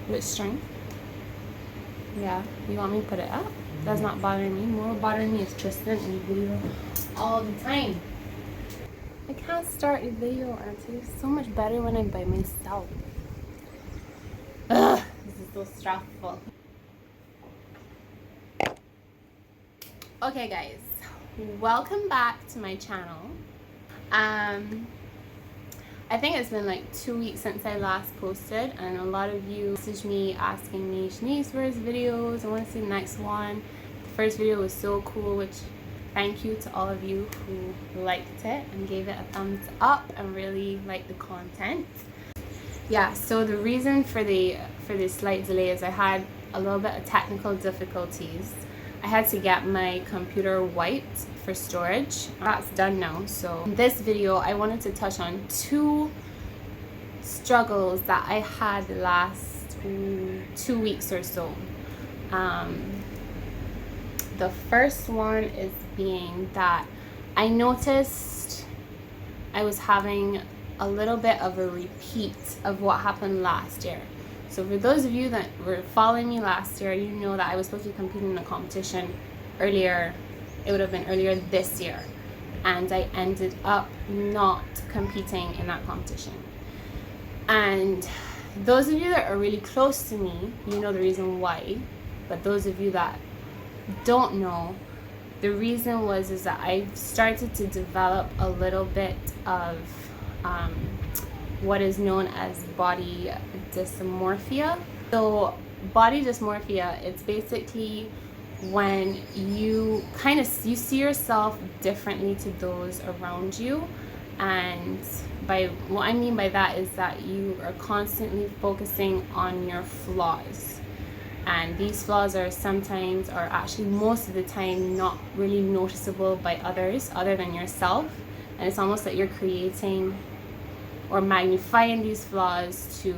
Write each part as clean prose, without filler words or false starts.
with strength. Yeah, you want me to put it up? That's not bothering me. More bothering me is Tristan and you video all the time. I can't start a video, Auntie. It's so much better when I'm by myself. Ugh, this is so stressful. Okay guys, welcome back to my channel. I think it's been like 2 weeks since I last posted, and a lot of you messaged me asking me, Shanice, where's videos? I want to see the next one. The first video was so cool, which thank you to all of you who liked it and gave it a thumbs up and really liked the content. Yeah, so the reason for the slight delay is I had a little bit of technical difficulties. I had to get my computer wiped for storage. That's done now. So in this video, I wanted to touch on 2 struggles that I had the last 2 weeks or so. The first one is being that I noticed I was having a little bit of a repeat of what happened last year. So for those of you that were following me last year, you know that I was supposed to be competing in a competition earlier. It would have been earlier this year. And I ended up not competing in that competition. And those of you that are really close to me, you know the reason why. But those of you that don't know, the reason is that I started to develop a little bit of what is known as body dysmorphia. So body dysmorphia, it's basically when you see yourself differently to those around you. And by what I mean by that is that you are constantly focusing on your flaws. And these flaws are sometimes, or actually most of the time, not really noticeable by others other than yourself. And it's almost like you're creating or magnifying these flaws to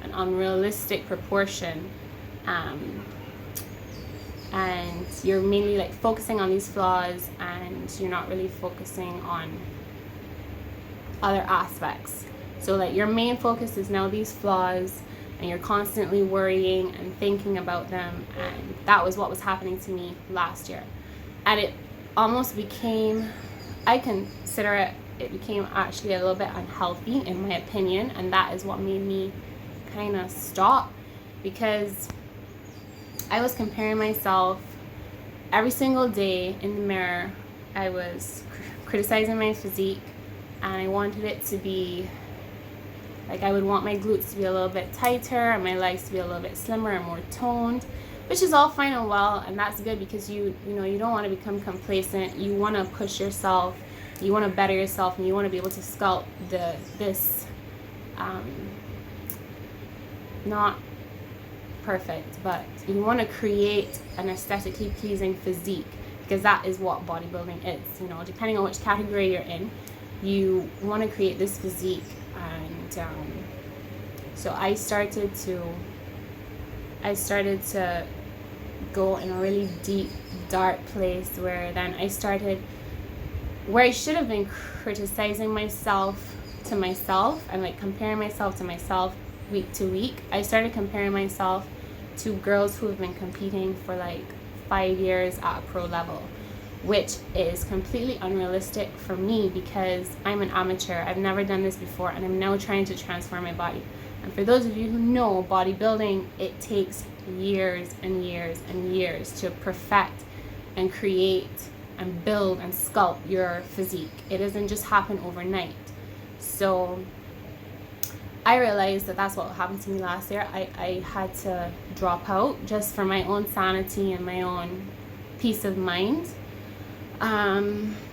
an unrealistic proportion, and you're mainly like focusing on these flaws and you're not really focusing on other aspects. So like your main focus is now these flaws and you're constantly worrying and thinking about them, and that was what was happening to me last year. And it almost became, I consider it became actually a little bit unhealthy in my opinion, and that is what made me kind of stop, because I was comparing myself every single day in the mirror. I was criticizing my physique, and I wanted it to be like, I would want my glutes to be a little bit tighter and my legs to be a little bit slimmer and more toned, which is all fine and well, and that's good because you know you don't want to become complacent. You want to push yourself, you want to better yourself, and you want to be able to sculpt this not perfect, but you want to create an aesthetically pleasing physique, because that is what bodybuilding is. You know, depending on which category you're in, you want to create this physique. And so I started to go in a really deep, dark place where I should have been criticizing myself to myself and like comparing myself to myself week to week. I started comparing myself to girls who have been competing for like 5 years at a pro level, which is completely unrealistic for me because I'm an amateur. I've never done this before, and I'm now trying to transform my body. And for those of you who know bodybuilding, it takes years and years and years to perfect and create and build and sculpt your physique. It doesn't just happen overnight. So I realized that that's what happened to me last year. I had to drop out just for my own sanity and my own peace of mind.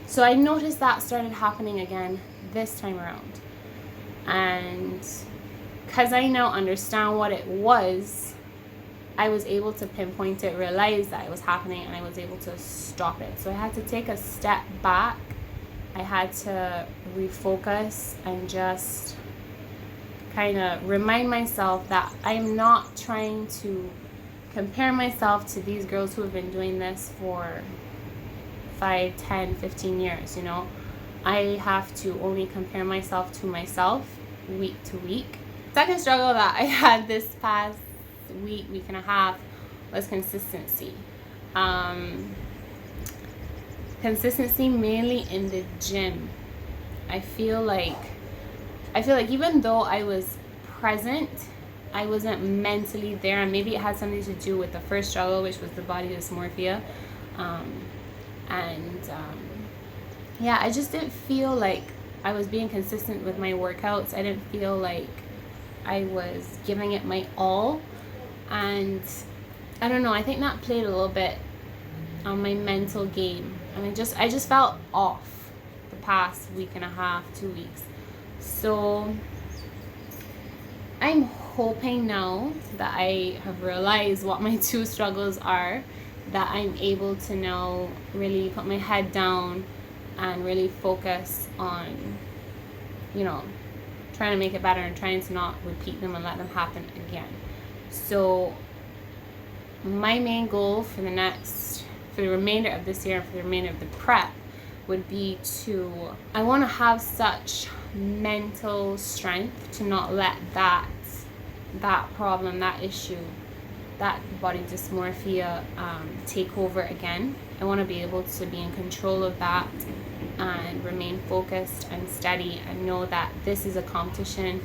So I noticed that started happening again this time around. And because I now understand what it was, I was able to pinpoint it, realize that it was happening, and I was able to stop it. So I had to take a step back. I had to refocus and just kind of remind myself that I'm not trying to compare myself to these girls who have been doing this for 5, 10, 15 years, you know. I have to only compare myself to myself week to week. Second struggle that I had this past week and a half was consistency. Consistency mainly in the gym. I feel like even though I was present, I wasn't mentally there, and maybe it had something to do with the first struggle, which was the body dysmorphia. Yeah, I just didn't feel like I was being consistent with my workouts. I didn't feel like I was giving it my all, and I don't know, I think that played a little bit on my mental game, and I just felt off the past week and a half, 2 weeks. So I'm hoping now that I have realized what my two struggles are, that I'm able to now really put my head down and really focus on, you know, trying to make it better and trying to not repeat them and let them happen again. So my main goal for the remainder of this year and for the remainder of the prep would be I want to have such mental strength to not let that problem, that issue, that body dysmorphia take over again. I want to be able to be in control of that and remain focused and steady and know that this is a competition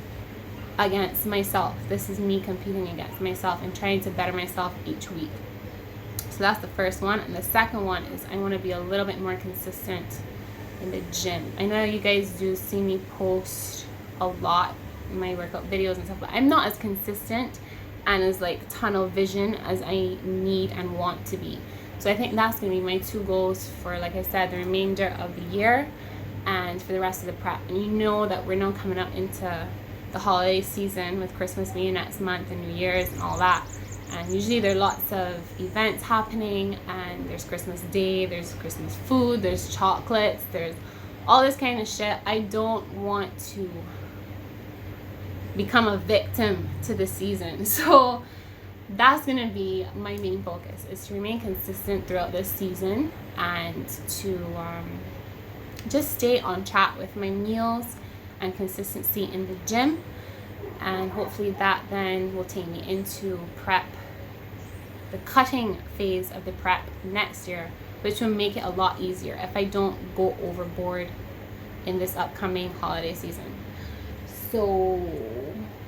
against myself. This is me competing against myself and trying to better myself each week. So that's the first one. And the second one is I want to be a little bit more consistent in the gym. I know you guys do see me post a lot in my workout videos and stuff, but I'm not as consistent and as like tunnel vision as I need and want to be. So I think that's going to be my two goals for, like I said, the remainder of the year and for the rest of the prep. And you know that we're now coming up into the holiday season with Christmas being next month and New Year's and all that. And usually there are lots of events happening, and there's Christmas Day, there's Christmas food, there's chocolates, there's all this kind of shit. I don't want to become a victim to the season. So that's going to be my main focus, is to remain consistent throughout this season and to just stay on track with my meals and consistency in the gym. And hopefully that then will take me into prep, the cutting phase of the prep next year, which will make it a lot easier if I don't go overboard in this upcoming holiday season. So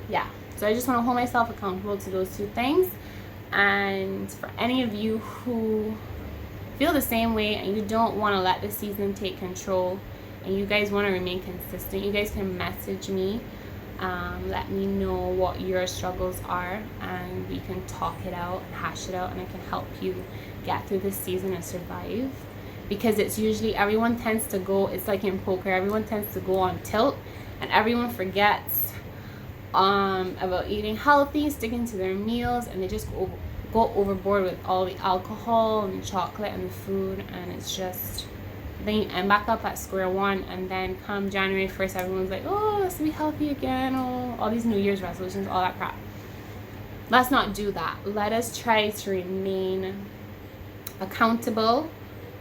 yeah, so I just want to hold myself accountable to those two things. And for any of you who feel the same way and you don't want to let the season take control and you guys want to remain consistent, you guys can message me. Let me know what your struggles are, and we can talk it out and hash it out, and I can help you get through this season and survive. Because it's usually, everyone tends to go, it's like in poker, everyone tends to go on tilt and everyone forgets about eating healthy, sticking to their meals, and they just go overboard with all the alcohol and the chocolate and the food, and it's just, then you end back up at square one, and then come January 1st, everyone's like, oh, let's be healthy again, oh, all these New Year's resolutions, all that crap. Let's not do that. Let us try to remain accountable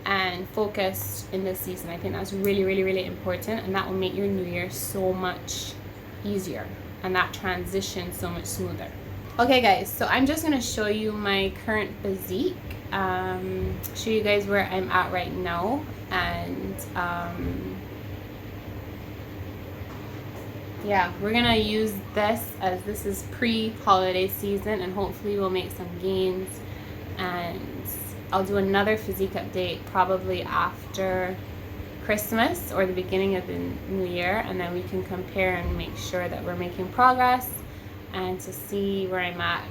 and focused in this season. I think that's really, really, really important, and that will make your New Year so much easier and that transition so much smoother. Okay guys, so I'm just going to show you my current physique, show you guys where I'm at right now, and yeah, we're going to use this as this is pre-holiday season, and hopefully we'll make some gains, and I'll do another physique update probably after Christmas or the beginning of the new year, and then we can compare and make sure that we're making progress and to see where I'm at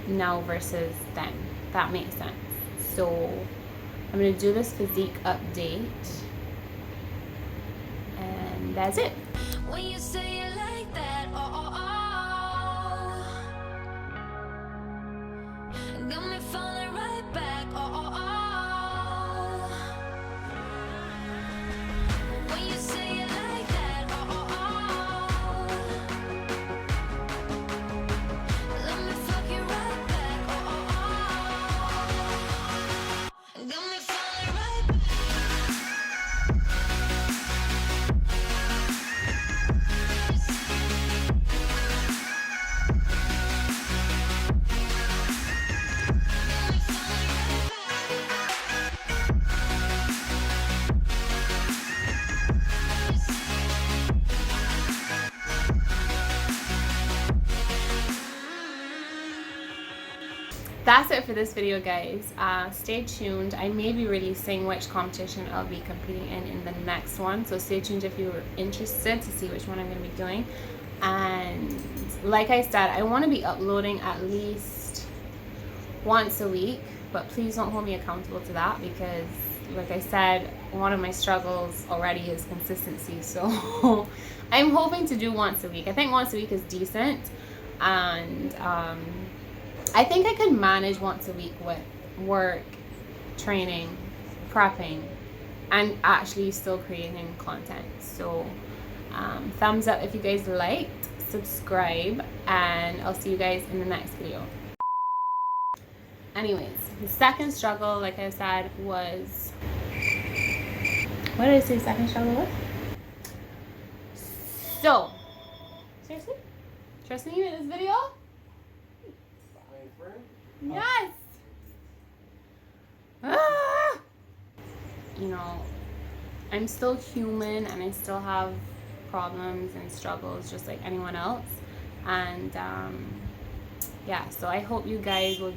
now versus then. That makes sense. So I'm going to do this physique update, and that's it. When you say it like that, got me falling right back, when you say it like that, let me fuck you right back, got me falling right back. that's it for this video, guys. Stay tuned. I may be releasing which competition I'll be competing in the next one, so stay tuned if you're interested to see which one I'm going to be doing. And like I said, I want to be uploading at least once a week, but please don't hold me accountable to that, because like I said, one of my struggles already is consistency. So I'm hoping to do once a week. I think once a week is decent, and I think I could manage once a week with work, training, prepping, and actually still creating content. So thumbs up if you guys liked, subscribe, and I'll see you guys in the next video. Anyways, the second struggle, like I said, was, what did I say second struggle was? So, seriously? Trusting you in this video? Yes! Ah! You know, I'm still human and I still have problems and struggles just like anyone else. And yeah, so I hope you guys will